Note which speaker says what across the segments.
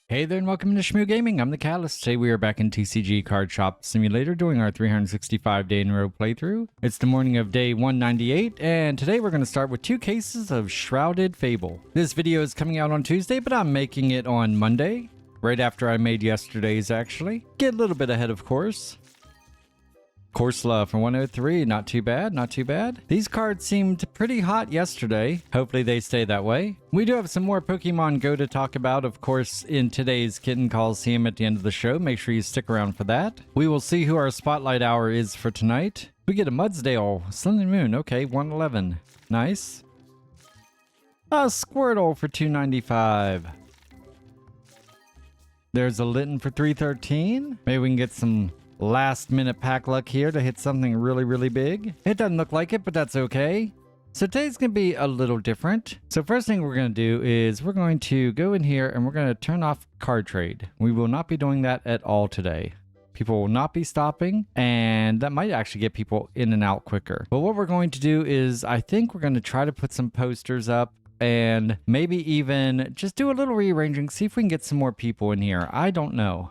Speaker 1: Hey there and welcome to Shmoo Gaming. I'm the Catalyst. Today we are back in TCG Card Shop Simulator doing our 365 day in a row playthrough. It's the morning of day 198 and today we're going to start with 2 cases of Shrouded Fable. This video is coming out on Tuesday, but I'm making it on Monday, right after I made yesterday's actually. Get a little bit ahead of course. Corsola for 103, not too bad, not too bad. These cards seemed pretty hot yesterday. Hopefully they stay that way. We do have some more Pokemon Go to talk about, of course, in today's Kitten Coliseum at the end of the show. Make sure you stick around for that. We will see who our Spotlight Hour is for tonight. We get a Mudsdale, Sun and Moon, okay, 111. Nice. A Squirtle for 295. There's a Litten for 313. Maybe we can get some last minute pack luck here to hit something really big. It doesn't look like it, but that's okay. So today's gonna be a little different. So first thing we're gonna do is we're going to go in here and we're gonna turn off card trade. We will not be doing that at all today. People will not be stopping, and that might actually get people in and out quicker. But what we're going to do is I think we're going to try to put some posters up and maybe even just do a little rearranging, see if we can get some more people in here. I don't know.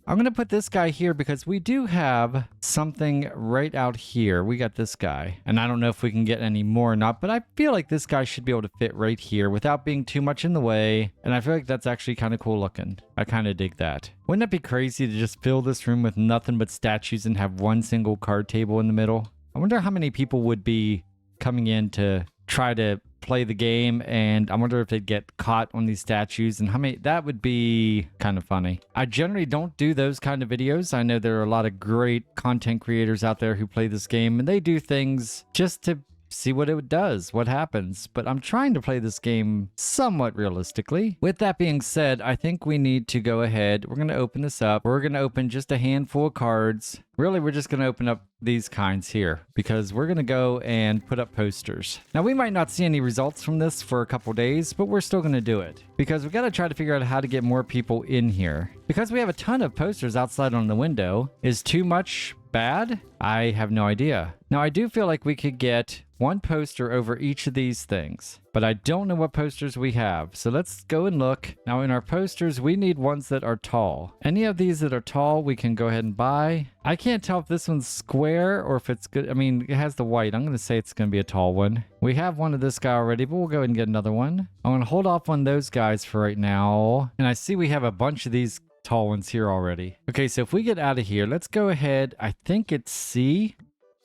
Speaker 1: I'm going to put this guy here because we do have something right out here. We got this guy, and I don't know if we can get any more or not, but I feel like this guy should be able to fit right here without being too much in the way, and I feel like that's actually kind of cool looking. I kind of dig that. Wouldn't it be crazy to just fill this room with nothing but statues and have one single card table in the middle? I wonder how many people would be coming in to try to play the game, and I wonder if they'd get caught on these statues and how many. That would be kind of funny. I generally don't do those kind of videos. I know there are a lot of great content creators out there who play this game and they do things just to see what it does, what happens, but I'm trying to play this game somewhat realistically. With that being said, I think we need to go ahead. We're going to open this up. We're going to open just a handful of cards. Really, we're just going to open up these kinds here because we're going to go and put up posters. Now, we might not see any results from this for a couple days, but we're still going to do it because we got to try to figure out how to get more people in here because we have a ton of posters outside on the window. Is too much bad? I have no idea. Now, I do feel like we could get one poster over each of these things, but I don't know what posters we have. So let's go and look. Now in our posters, we need ones that are tall. Any of these that are tall, we can go ahead and buy. I can't tell if this one's square or if it's good. I mean, it has the white. I'm going to say it's going to be a tall one. We have one of this guy already, but we'll go ahead and get another one. I'm going to hold off on those guys for right now. And I see we have a bunch of these tall ones here already. Okay, so if we get out of here, let's go ahead. I think it's C.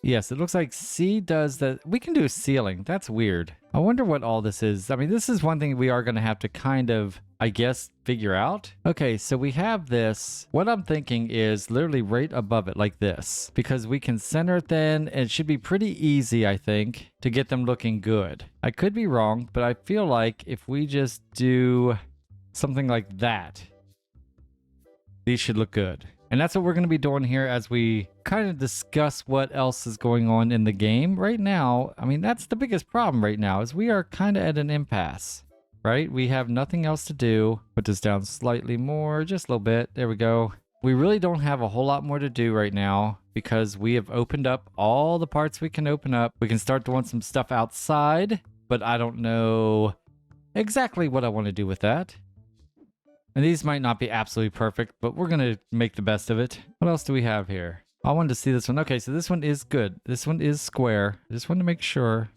Speaker 1: Yes, it looks like C does that. We can do a ceiling. That's weird. I wonder what all this is. I mean, this is one thing we are going to have to kind of, I guess, figure out. Okay, so we have this. What I'm thinking is literally right above it like this, because we can center it then, and it should be pretty easy, I think, to get them looking good. I could be wrong, but I feel like if we just do something like that, these should look good. And that's what we're going to be doing here as we kind of discuss what else is going on in the game. Right now, I mean, that's the biggest problem right now is we are kind of at an impasse, right? We have nothing else to do. Put this down slightly more, just a little bit. There we go. We really don't have a whole lot more to do right now because we have opened up all the parts we can open up. We can start doing some stuff outside, but I don't know exactly what I want to do with that. And these might not be absolutely perfect, but we're going to make the best of it. What else do we have here? I wanted to see this one. Okay, so this one is good. This one is square. I just want to make sure.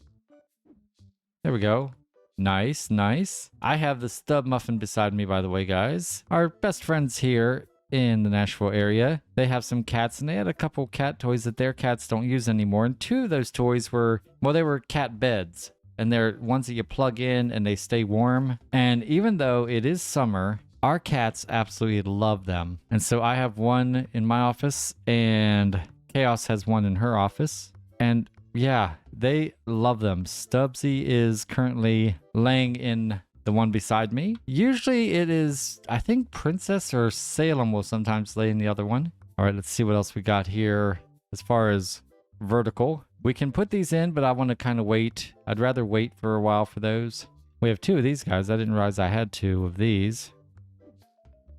Speaker 1: There we go. Nice, nice. I have the Stub Muffin beside me, by the way, guys. Our best friends here in the Nashville area. They have some cats, and they had a couple cat toys that their cats don't use anymore. And 2 of those toys were, well, they were cat beds. And they're ones that you plug in and they stay warm. And even though it is summer, our cats absolutely love them. And so I have one in my office and Chaos has one in her office. And yeah, they love them. Stubbsy is currently laying in the one beside me. Usually it is, I think Princess or Salem will sometimes lay in the other one. All right, let's see what else we got here as far as vertical. We can put these in, but I want to kind of wait. I'd rather wait for a while for those. We have 2 of these guys. I didn't realize I had 2 of these.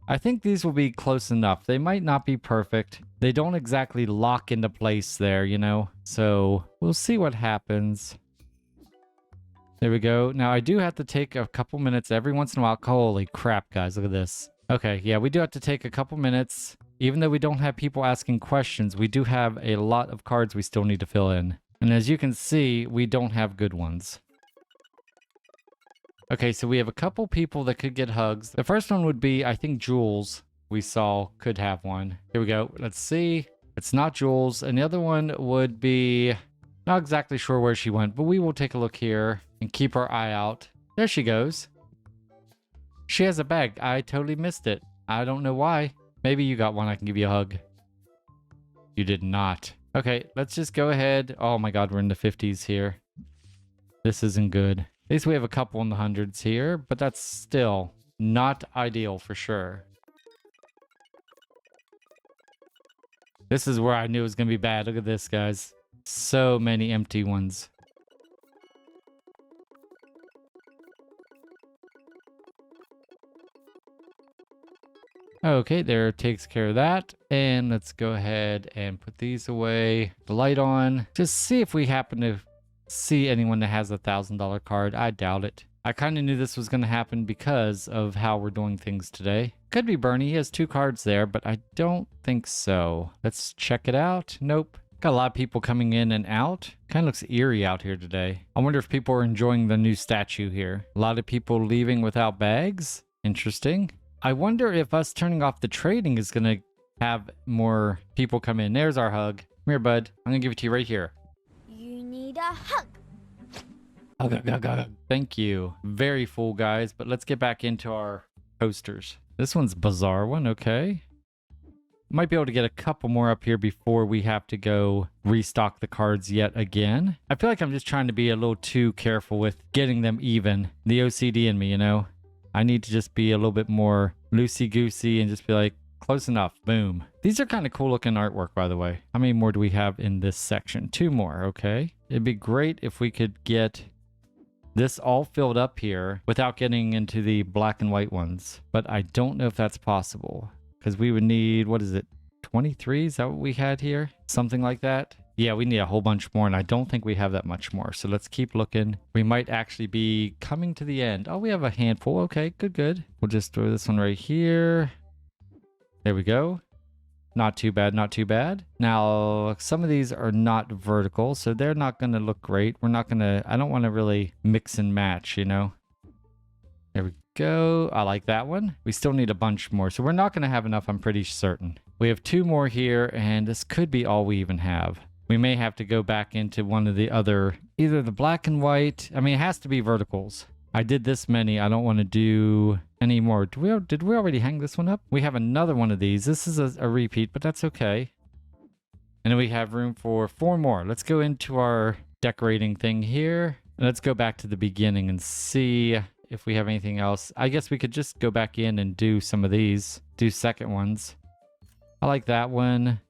Speaker 1: I think these will be close enough. They might not be perfect. They don't exactly lock into place there, you know? So we'll see what happens. There we go. Now, I do have to take a couple minutes every once in a while. Holy crap, guys. Look at this. Okay, yeah, we do have to take a couple minutes. Even though we don't have people asking questions, we do have a lot of cards we still need to fill in. And as you can see, we don't have good ones. Okay, so we have a couple people that could get hugs. The first one would be, I think, Jules. We saw could have one. Here we go. Let's see. It's not Jules. And the other one would be... Not exactly sure where she went, but we will take a look here and keep our eye out. There she goes. She has a bag. I totally missed it. I don't know why. Maybe you got one. I can give you a hug. You did not. Okay, let's just go ahead. Oh my god, we're in the 50s here. This isn't good. At least we have a couple in the hundreds here, but that's still not ideal for sure. This is where I knew it was going to be bad. Look at this, guys. So many empty ones. Okay, there takes care of that. And let's go ahead and put these away. The light on. Just see if we happen to see anyone that has a $1,000 card. I doubt it. I kind of knew this was going to happen because of how we're doing things today. Could be Bernie. He has 2 cards there, but I don't think so. Let's check it out. Nope. Got a lot of people coming in and out. Kind of looks eerie out here today. I wonder if people are enjoying the new statue here. A lot of people leaving without bags. Interesting. I wonder if us turning off the trading is going to have more people come in. There's our hug. Come here, bud. I'm going to give it to you right here.
Speaker 2: You need a hug.
Speaker 1: Hug. Thank you. Very full, guys. But let's get back into our posters. This one's a bizarre one. Okay. Might be able to get a couple more up here before we have to go restock the cards yet again. I feel like I'm just trying to be a little too careful with getting them even. The OCD in me, you know? I need to just be a little bit more loosey-goosey and just be like, close enough. Boom. These are kind of cool looking artwork, by the way. How many more do we have in this section? 2 more, okay. It'd be great if we could get this all filled up here without getting into the black and white ones. But I don't know if that's possible. Because we would need, what is it, 23? Is that what we had here? Something like that? Yeah, we need a whole bunch more, and I don't think we have that much more. So let's keep looking. We might actually be coming to the end. Oh, we have a handful. Okay, good. We'll just throw this one right here. There we go. Not too bad, not too bad. Now, some of these are not vertical, so they're not going to look great. We're not going to, I don't want to really mix and match, you know? There we go. I like that one. We still need a bunch more, so we're not going to have enough, I'm pretty certain. We have 2 more here, and this could be all we even have. We may have to go back into one of the other, either the black and white. I mean, it has to be verticals. I did this many. I don't want to do any more. Did we already hang this one up? We have another one of these. This is a repeat, but that's okay. And then we have room for 4 more. Let's go into our decorating thing here. And let's go back to the beginning and see if we have anything else. I guess we could just go back in and do some of these. Do second ones. I like that one.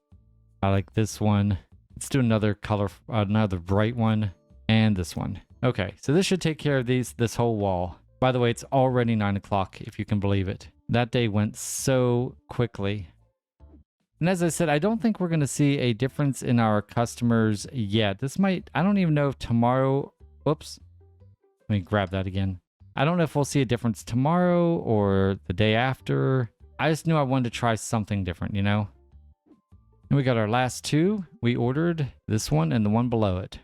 Speaker 1: I like this one. Let's do another color, another bright one. And this one. Okay, so this should take care of this whole wall. By the way, it's already 9 o'clock, if you can believe it. That day went so quickly. And as I said, I don't think we're going to see a difference in our customers yet. This might, I don't even know if tomorrow, whoops. Let me grab that again. I don't know if we'll see a difference tomorrow or the day after. I just knew I wanted to try something different, you know? And we got our last 2. We ordered this one and the one below it.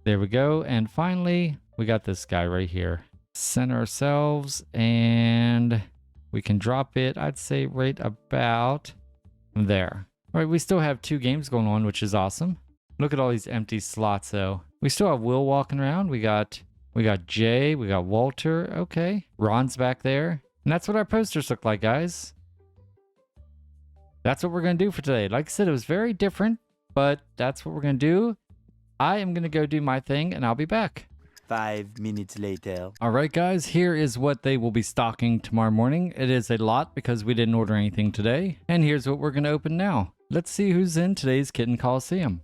Speaker 1: There we go. And finally, we got this guy right here. Center ourselves and we can drop it, I'd say right about there. All right, we still have 2 games going on, which is awesome. Look at all these empty slots though. We still have Will walking around. We got Jay, we got Walter. Okay. Ron's back there. And that's what our posters look like, guys. That's what we're going to do for today. Like I said, it was very different, but that's what we're going to do. I am going to go do my thing, and I'll be back.
Speaker 3: 5 minutes later.
Speaker 1: All right, guys, here is what they will be stocking tomorrow morning. It is a lot because we didn't order anything today. And here's what we're going to open now. Let's see who's in today's Kitten Coliseum.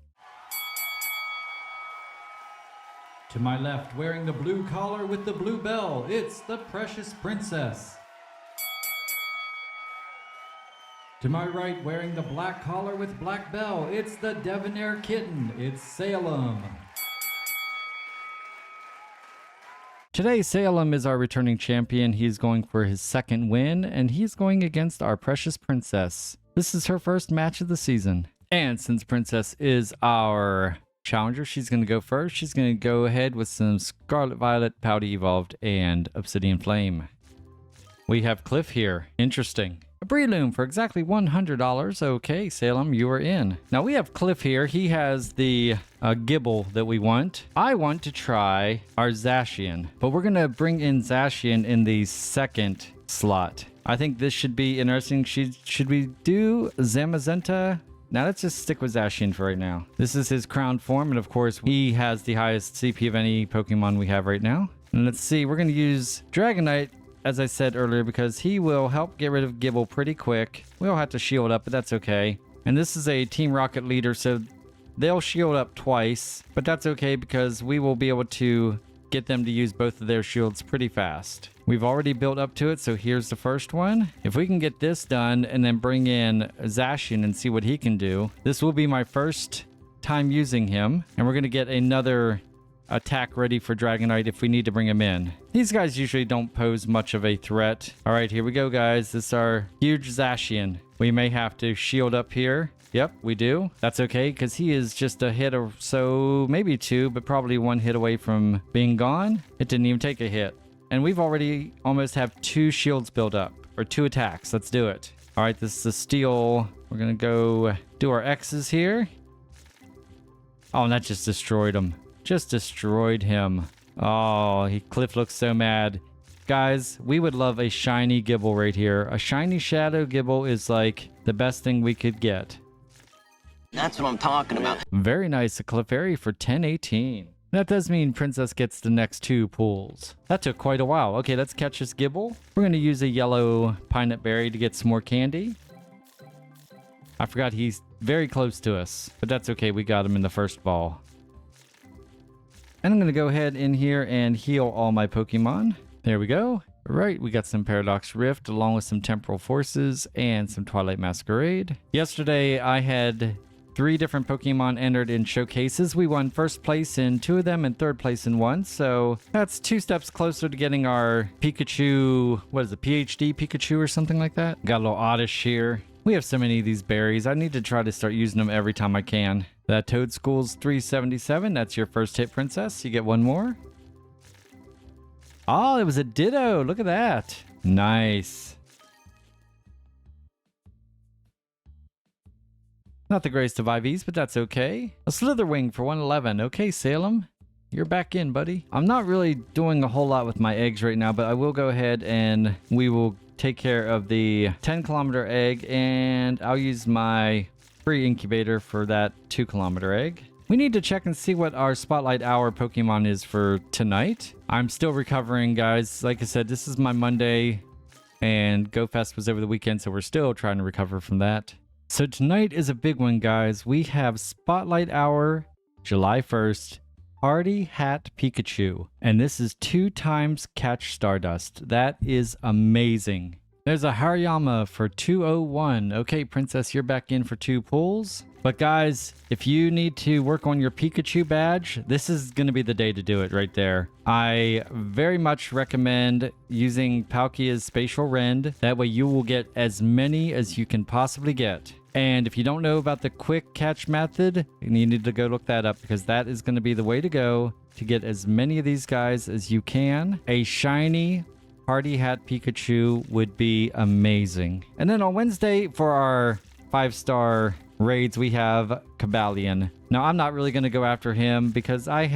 Speaker 1: To my left, wearing the blue collar with the blue bell, it's the Precious Princess. To my right, wearing the black collar with black bell, it's the Debonair Kitten. It's Salem. Today, Salem is our returning champion. He's going for his second win, and he's going against our precious princess. This is her first match of the season. And since Princess is our challenger, she's going to go first. She's going to go ahead with some Scarlet Violet, Pouty Evolved, and Obsidian Flame. We have Cliff here. Interesting. A Breloom for exactly $100. Okay, Salem, you are in. Now we have Cliff here. He has the Gibble that we want. I want to try our Zacian, but we're going to bring in Zacian in the second slot. I think this should be interesting. Should we do Zamazenta? Now let's just stick with Zacian for right now. This is his crown form, and of course he has the highest CP of any Pokemon we have right now. And let's see, we're going to use Dragonite, as I said earlier, because he will help get rid of Gibble pretty quick. We'll have to shield up, but that's okay. And this is a Team Rocket leader, so they'll shield up twice, but that's okay because we will be able to get them to use both of their shields pretty fast. We've already built up to it, so here's the first one. If we can get this done and then bring in Zacian and see what he can do, this will be my first time using him, and we're going to get another attack ready for Dragonite if we need to bring him in. These guys usually don't pose much of a threat. All right, here we go, guys. This is our huge Zacian. We may have to shield up here. Yep, we do. That's okay, because he is just a hit or so, maybe two, but probably one hit away from being gone. It didn't even take a hit. And we've already almost have 2 shields built up, or 2 attacks. Let's do it. All right, this is a steel. We're going to go do our X's here. Oh, and that just destroyed him. Just destroyed him. Oh, Cliff looks so mad. Guys, we would love a shiny Gibble right here. A shiny Shadow Gibble is like the best thing we could get.
Speaker 4: That's what I'm talking about.
Speaker 1: Very nice, a Clefairy for 1018. That does mean Princess gets the next 2 pulls. That took quite a while. Okay, let's catch this Gibble. We're going to use a yellow pine nut berry to get some more candy. I forgot he's very close to us, but that's okay. We got him in the first ball. And I'm going to go ahead in here and heal all my Pokemon. There we go. All right, we got some Paradox Rift along with some Temporal Forces and some Twilight Masquerade. Yesterday, I had 3 different Pokemon entered in showcases. We won first place in 2 of them and third place in 1. So that's 2 steps closer to getting our Pikachu, what is it, PhD Pikachu or something like that? Got a little Oddish here. We have so many of these berries. I need to try to start using them every time I can. That Toadschool's 377. That's your first hit, Princess. You get 1 more. Oh, it was a Ditto. Look at that. Nice. Not the greatest of IVs, but that's okay. A Slitherwing for 111. Okay, Salem, you're back in, buddy. I'm not really doing a whole lot with my eggs right now, but I will go ahead and we will take care of the 10-kilometer egg, and I'll use my free incubator for that 2-kilometer egg. We need to check and see what our Spotlight Hour Pokemon is for tonight. I'm still recovering, guys. Like I said, this is my Monday, and GoFest was over the weekend, so we're still trying to recover from that. So tonight is a big one, guys. We have Spotlight Hour, July 1st, Party Hat Pikachu. And this is 2 times Catch Stardust. That is amazing. There's a Hariyama for 201. Okay, Princess, you're back in for 2 pulls. But guys, if you need to work on your Pikachu badge, this is going to be the day to do it right there. I very much recommend using Palkia's Spatial Rend. That way you will get as many as you can possibly get. And if you don't know about the quick catch method, you need to go look that up, because that is going to be the way to go to get as many of these guys as you can. A shiny Party Hat Pikachu would be amazing. And then on Wednesday for our 5-star raids, we have Cobalion. Now, I'm not really going to go after him because I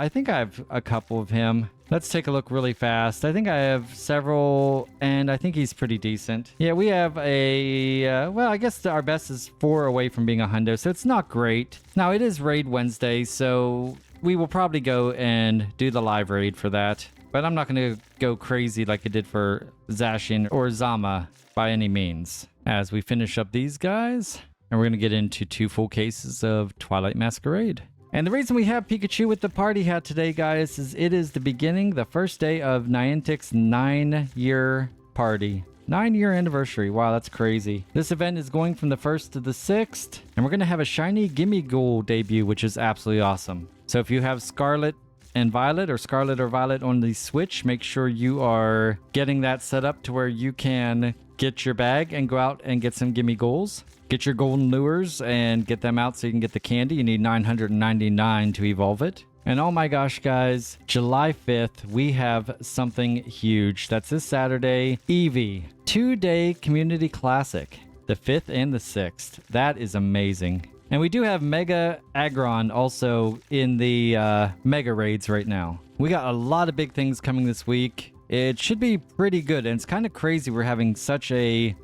Speaker 1: think I have a couple of him. Let's take a look really fast. I think I have several, and I think he's pretty decent. Yeah, we have a, well, I guess our best is 4 away from being a hundo, so it's not great. Now, it is Raid Wednesday, so we will probably go and do the live raid for that. But I'm not going to go crazy like I did for Zacian or Zama by any means. As we finish up these guys, and we're going to get into 2 full cases of Twilight Masquerade. And the reason we have Pikachu with the party hat today, guys, is it is the beginning, the first day of Niantic's 9-year party. 9-year anniversary. Wow, that's crazy. This event is going from the 1st to the 6th, and we're going to have a shiny Gimme Ghoul debut, which is absolutely awesome. So if you have Scarlet and Violet, or Scarlet or Violet on the Switch, make sure you are getting that set up to where you can get your bag and go out and get some gimme goals. Get your golden lures and get them out so you can get the candy. You need 999 to evolve it. And oh my gosh, guys, July 5th, we have something huge. That's this Saturday, Eevee, 2-day community classic, the 5th and the 6th. That is amazing. And we do have Mega Aggron also in the Mega Raids right now. We got a lot of big things coming this week. It should be pretty good. And it's kind of crazy we're having such a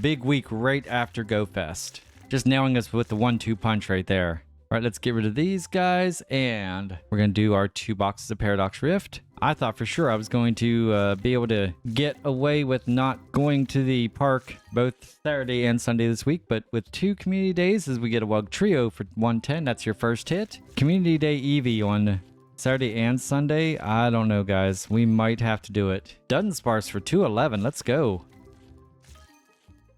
Speaker 1: big week right after Go Fest. Just nailing us with the 1-2 punch right there. All right, let's get rid of these guys, and we're going to do our 2 boxes of Paradox Rift. I thought for sure I was going to be able to get away with not going to the park both Saturday and Sunday this week, but with 2 community days, as we get a Wug Trio for 110, that's your first hit. Community Day Eevee on Saturday and Sunday, I don't know, guys. We might have to do it. Dunsparce for 211, let's go.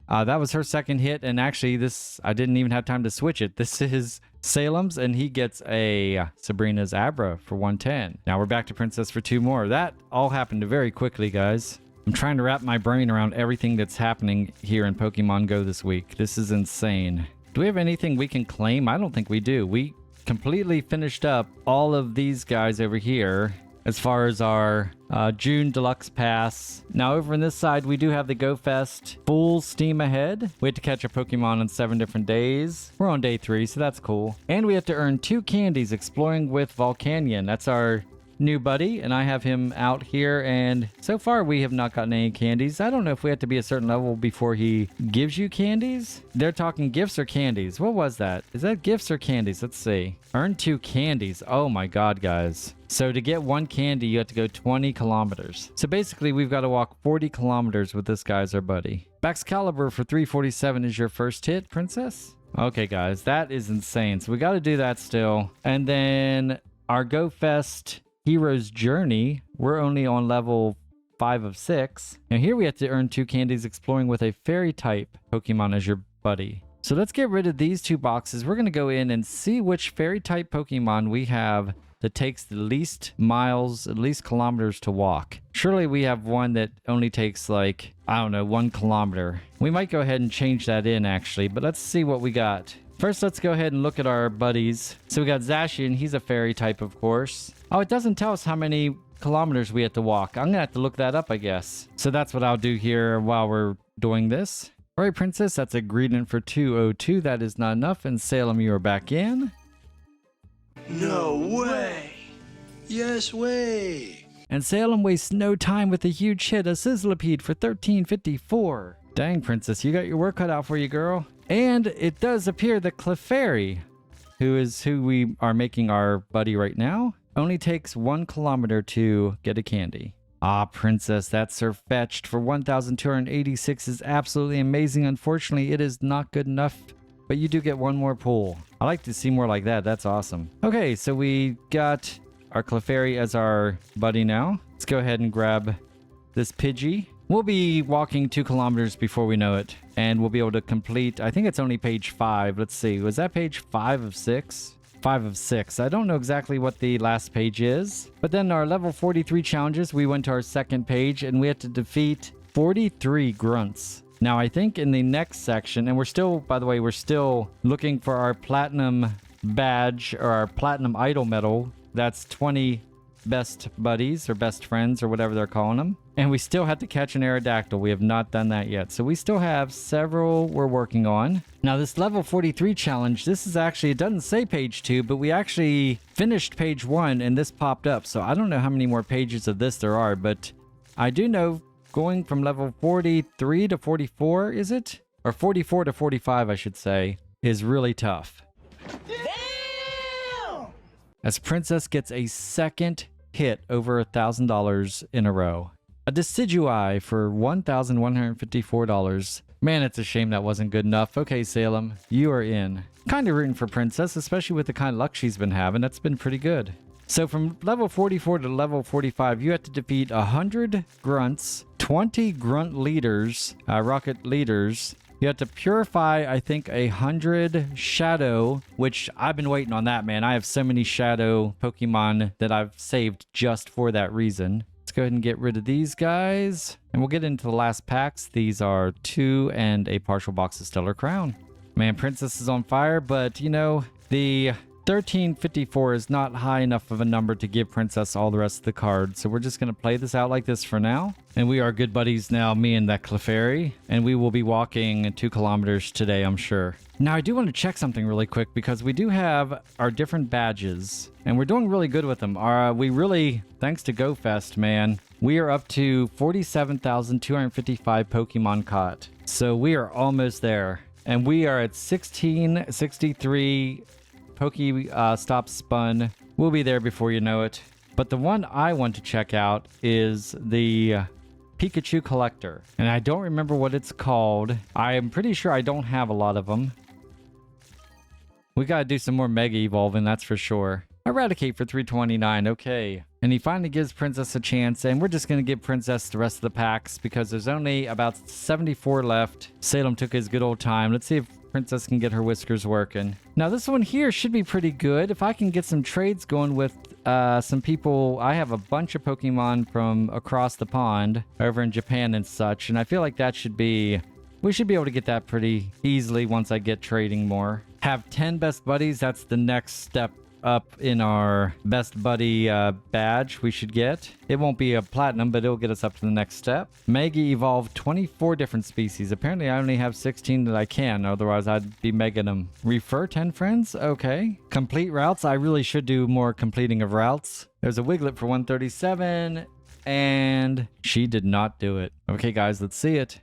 Speaker 1: That was her second hit, and actually this, I didn't even have time to switch it. This is Salem's, and he gets a Sabrina's Abra for 110. Now we're back to Princess for 2 more. That all happened very quickly, guys. I'm trying to wrap my brain around everything that's happening here in Pokemon Go this week. This is insane. Do we have anything we can claim? I don't think we do. We completely finished up all of these guys over here as far as our June Deluxe Pass. Now over on this side, we do have the Go Fest full steam ahead. We have to catch a Pokemon on 7 different days. We're on day 3, so that's cool. And we have to earn 2 candies exploring with Volcanion. That's our new buddy, and I have him out here, and so far we have not gotten any candies. I don't know if we have to be a certain level before he gives you candies. They're talking gifts or candies. What was that? Is that gifts or candies? Let's see. Earn 2 candies. Oh my god, guys. So to get 1 candy, you have to go 20 kilometers. So basically, we've got to walk 40 kilometers with this guy as our buddy. Baxcalibur for 347 is your first hit, Princess? Okay, guys, that is insane. So we got to do that still. And then our Go Fest Hero's Journey, we're only on level 5 of 6. Now here we have to earn 2 candies exploring with a fairy type Pokemon as your buddy. So let's get rid of these 2 boxes. We're going to go in and see which fairy type Pokemon we have that takes the least miles, at least kilometers to walk. Surely we have one that only takes like, I don't know, 1 kilometer. We might go ahead and change that in actually, but let's see what we got. First, let's go ahead and look at our buddies. So we got Zacian, he's a fairy type, of course. Oh, it doesn't tell us how many kilometers we have to walk. I'm gonna have to look that up, I guess. So that's what I'll do here while we're doing this. All right, Princess, that's a greeting for 202. That is not enough. And Salem, you are back in.
Speaker 3: No way!
Speaker 5: Yes way!
Speaker 1: And Salem wastes no time with a huge hit, a Sizzlipede for 1354. Dang, Princess, you got your work cut out for you, girl. And it does appear that Clefairy, who is who we are making our buddy right now, only takes 1 kilometer to get a candy. Ah, Princess, that Surfetched for 1,286 is absolutely amazing. Unfortunately, it is not good enough, but you do get 1 more pull. I like to see more like that. That's awesome. Okay, so we got our Clefairy as our buddy now. Let's go ahead and grab this Pidgey. We'll be walking 2 kilometers before we know it, and we'll be able to complete, I think it's only page 5. Let's see, was that page 5 of 6? 5 of 6. I don't know exactly what the last page is. But then our level 43 challenges, we went to our second page, and we had to defeat 43 grunts. Now, I think in the next section, and we're still, by the way, we're still looking for our platinum badge, or our platinum idol medal. That's 20 best buddies, or best friends, or whatever they're calling them. And we still have to catch an Aerodactyl. We have not done that yet. So we still have several we're working on. Now this level 43 challenge, this is actually, it doesn't say page 2, but we actually finished page 1 and this popped up. So I don't know how many more pages of this there are, but I do know going from level 43 to 44, is it? Or 44 to 45, I should say, is really tough. Damn! As Princess gets a second hit over $1,000 in a row. A Decidueye for $1,154. Man, it's a shame that wasn't good enough. Okay, Salem, you are in. Kind of rooting for Princess, especially with the kind of luck she's been having. That's been pretty good. So from level 44 to level 45, you have to defeat 100 grunts, 20 grunt leaders, rocket leaders, You have to purify, I think, 100 shadow, which I've been waiting on that, man. I have so many shadow Pokemon that I've saved just for that reason. Let's go ahead and get rid of these guys. And we'll get into the last packs. These are 2 and a partial box of Stellar Crown. Man, Princess is on fire, but you know, the 1354 is not high enough of a number to give Princess all the rest of the cards. So we're just going to play this out like this for now. And we are good buddies now, me and that Clefairy. And we will be walking 2 kilometers today, I'm sure. Now, I do want to check something really quick because we do have our different badges. And we're doing really good with them. We really, thanks to GoFest, man, we are up to 47,255 Pokemon caught. So we are almost there. And we are at 1663 Stops spun. We'll be there before you know it. But the one I want to check out is the Pikachu Collector. And I don't remember what it's called. I am pretty sure I don't have a lot of them. We gotta do some more Mega Evolving, that's for sure. Eradicate for 329, okay. And he finally gives Princess a chance, and we're just gonna give Princess the rest of the packs because there's only about 74 left. Salem took his good old time. Let's see if Princess can get her whiskers working. Now this one here should be pretty good. If I can get some trades going with some people. I have a bunch of Pokemon from across the pond over in Japan and such, and I feel like that should be... we should be able to get that pretty easily once I get trading more. Have 10 best buddies. That's the next step up in our best buddy badge we should get. It won't be a platinum, but it'll get us up to the next step. Mega Evolve 24 different species. Apparently I only have 16 that I can, otherwise I'd be megging them. Refer 10 friends? Okay. Complete routes. I really should do more completing of routes. There's a Wiglet for 137, and she did not do it. Okay guys, let's see it.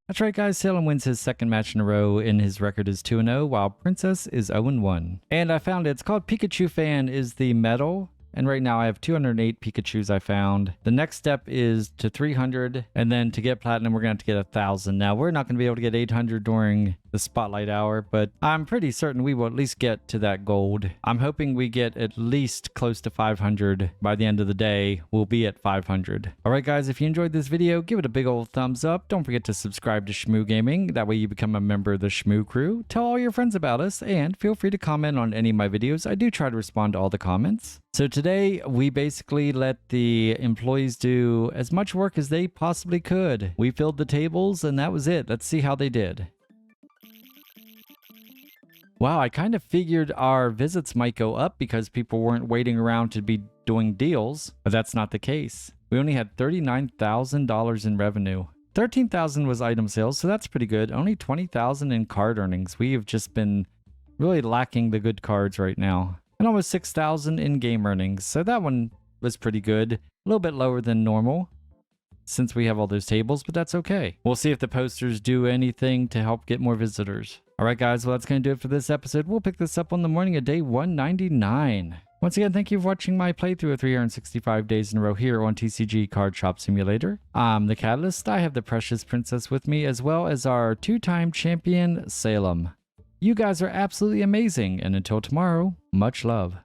Speaker 1: That's right, guys. Salem wins his second match in a row, and his record is 2-0, while Princess is 0-1. And I found it. It's called Pikachu Fan is the medal. And right now I have 208 Pikachus I found. The next step is to 300. And then to get platinum, we're going to have to get 1,000. Now, we're not going to be able to get 800 during the spotlight hour, but I'm pretty certain we will at least get to that gold. I'm hoping we get at least close to 500 by the end of the day. We'll be at 500. All right, guys, if you enjoyed this video, give it a big old thumbs up. Don't forget to subscribe to Shmoo Gaming. That way you become a member of the Shmoo crew. Tell all your friends about us, and feel free to comment on any of my videos. I do try to respond to all the comments. So today, we basically let the employees do as much work as they possibly could. We filled the tables, and that was it. Let's see how they did. Wow, I kind of figured our visits might go up because people weren't waiting around to be doing deals, but that's not the case. We only had $39,000 in revenue. $13,000 was item sales, so that's pretty good. Only $20,000 in card earnings. We have just been really lacking the good cards right now. And almost $6,000 in game earnings, so that one was pretty good. A little bit lower than normal since we have all those tables, but that's okay. We'll see if the posters do anything to help get more visitors. All right, guys, well, that's going to do it for this episode. We'll pick this up on the morning of day 199. Once again, thank you for watching my playthrough of 365 days in a row here on TCG Card Shop Simulator. I'm the Catalyst. I have the Precious Princess with me, as well as our two-time champion, Salem. You guys are absolutely amazing, and until tomorrow, much love.